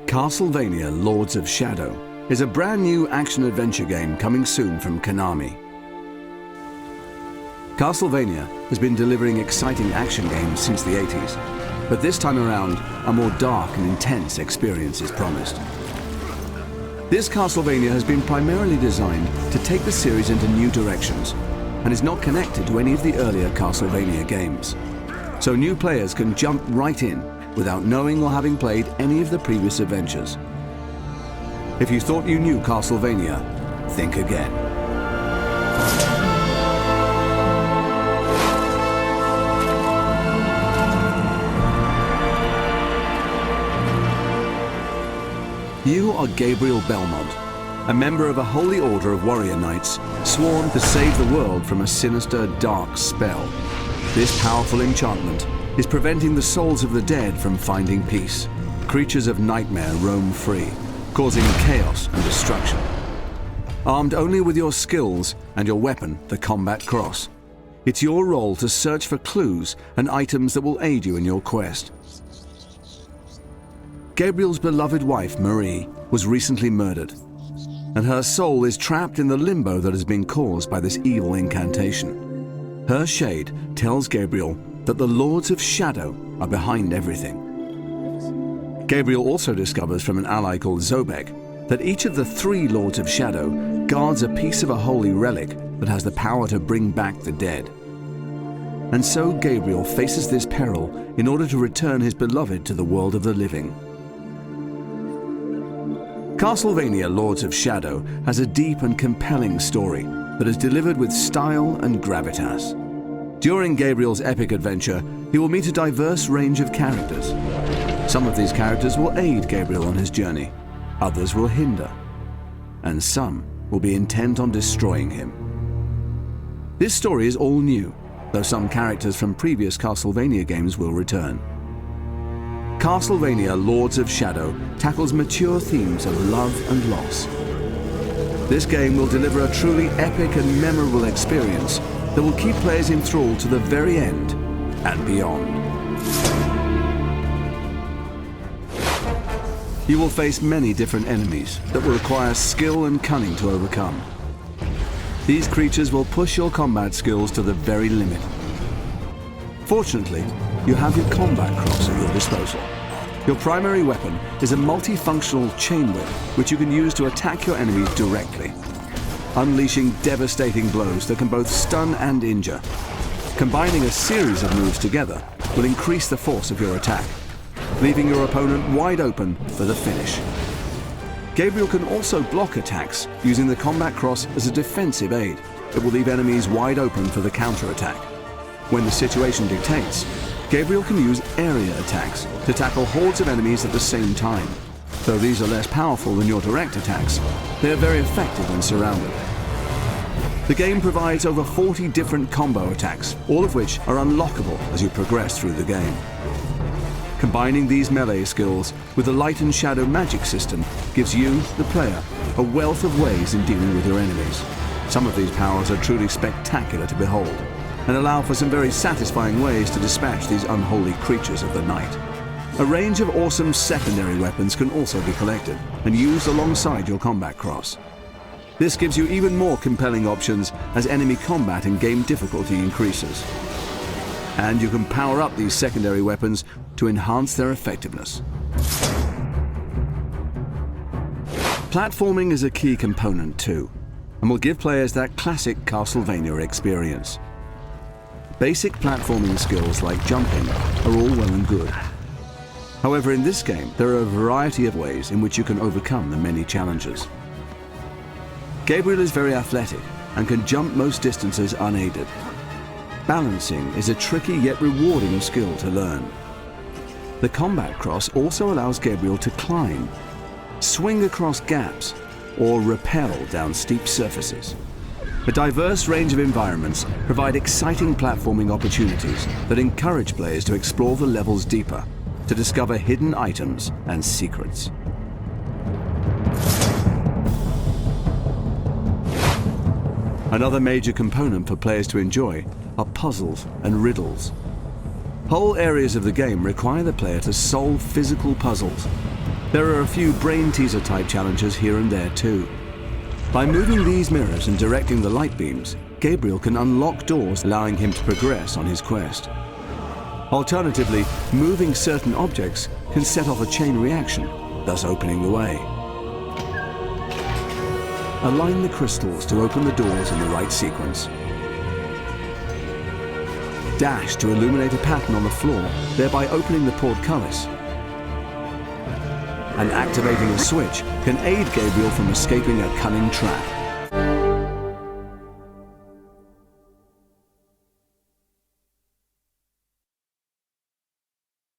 Castlevania Lords of Shadow is a brand new action-adventure game coming soon from Konami. Castlevania has been delivering exciting action games since the 80s, but this time around, a more dark and intense experience is promised. This Castlevania has been primarily designed to take the series into new directions and is not connected to any of the earlier Castlevania games. So new players can jump right in without knowing or having played any of the previous adventures. If you thought you knew Castlevania, think again. You are Gabriel Belmont, a member of a holy order of warrior knights sworn to save the world from a sinister, dark spell. This powerful enchantment is preventing the souls of the dead from finding peace. Creatures of nightmare roam free, causing chaos and destruction. Armed only with your skills and your weapon, the combat cross, it's your role to search for clues and items that will aid you in your quest. Gabriel's beloved wife, Marie, was recently murdered, and her soul is trapped in the limbo that has been caused by this evil incantation. Her shade tells Gabriel that the Lords of Shadow are behind everything. Gabriel also discovers from an ally called Zobek that each of the 3 Lords of Shadow guards a piece of a holy relic that has the power to bring back the dead. And so Gabriel faces this peril in order to return his beloved to the world of the living. Castlevania Lords of Shadow has a deep and compelling story that is delivered with style and gravitas. During Gabriel's epic adventure, he will meet a diverse range of characters. Some of these characters will aid Gabriel on his journey, others will hinder, and some will be intent on destroying him. This story is all new, though some characters from previous Castlevania games will return. Castlevania Lords of Shadow tackles mature themes of love and loss. This game will deliver a truly epic and memorable experience that will keep players enthralled to the very end and beyond. You will face many different enemies that will require skill and cunning to overcome. These creatures will push your combat skills to the very limit. Fortunately, you have your combat cross at your disposal. Your primary weapon is a multifunctional chain whip, which you can use to attack your enemies directly, unleashing devastating blows that can both stun and injure. Combining a series of moves together will increase the force of your attack, leaving your opponent wide open for the finish. Gabriel can also block attacks using the combat cross as a defensive aid. It will leave enemies wide open for the counterattack. When the situation dictates, Gabriel can use area attacks to tackle hordes of enemies at the same time. Though these are less powerful than your direct attacks, they are very effective when surrounded. The game provides over 40 different combo attacks, all of which are unlockable as you progress through the game. Combining these melee skills with the light and shadow magic system gives you, the player, a wealth of ways in dealing with your enemies. Some of these powers are truly spectacular to behold, and allow for some very satisfying ways to dispatch these unholy creatures of the night. A range of awesome secondary weapons can also be collected and used alongside your combat cross. This gives you even more compelling options as enemy combat and game difficulty increases. And you can power up these secondary weapons to enhance their effectiveness. Platforming is a key component too, and will give players that classic Castlevania experience. Basic platforming skills like jumping are all well and good. However, in this game, there are a variety of ways in which you can overcome the many challenges. Gabriel is very athletic and can jump most distances unaided. Balancing is a tricky yet rewarding skill to learn. The combat cross also allows Gabriel to climb, swing across gaps, or rappel down steep surfaces. A diverse range of environments provide exciting platforming opportunities that encourage players to explore the levels deeper, to discover hidden items and secrets. Another major component for players to enjoy are puzzles and riddles. Whole areas of the game require the player to solve physical puzzles. There are a few brain teaser type challenges here and there too. By moving these mirrors and directing the light beams, Gabriel can unlock doors allowing him to progress on his quest. Alternatively, moving certain objects can set off a chain reaction, thus opening the way. Align the crystals to open the doors in the right sequence. Dash to illuminate a pattern on the floor, thereby opening the portcullis. And activating a switch can aid Gabriel from escaping a cunning trap.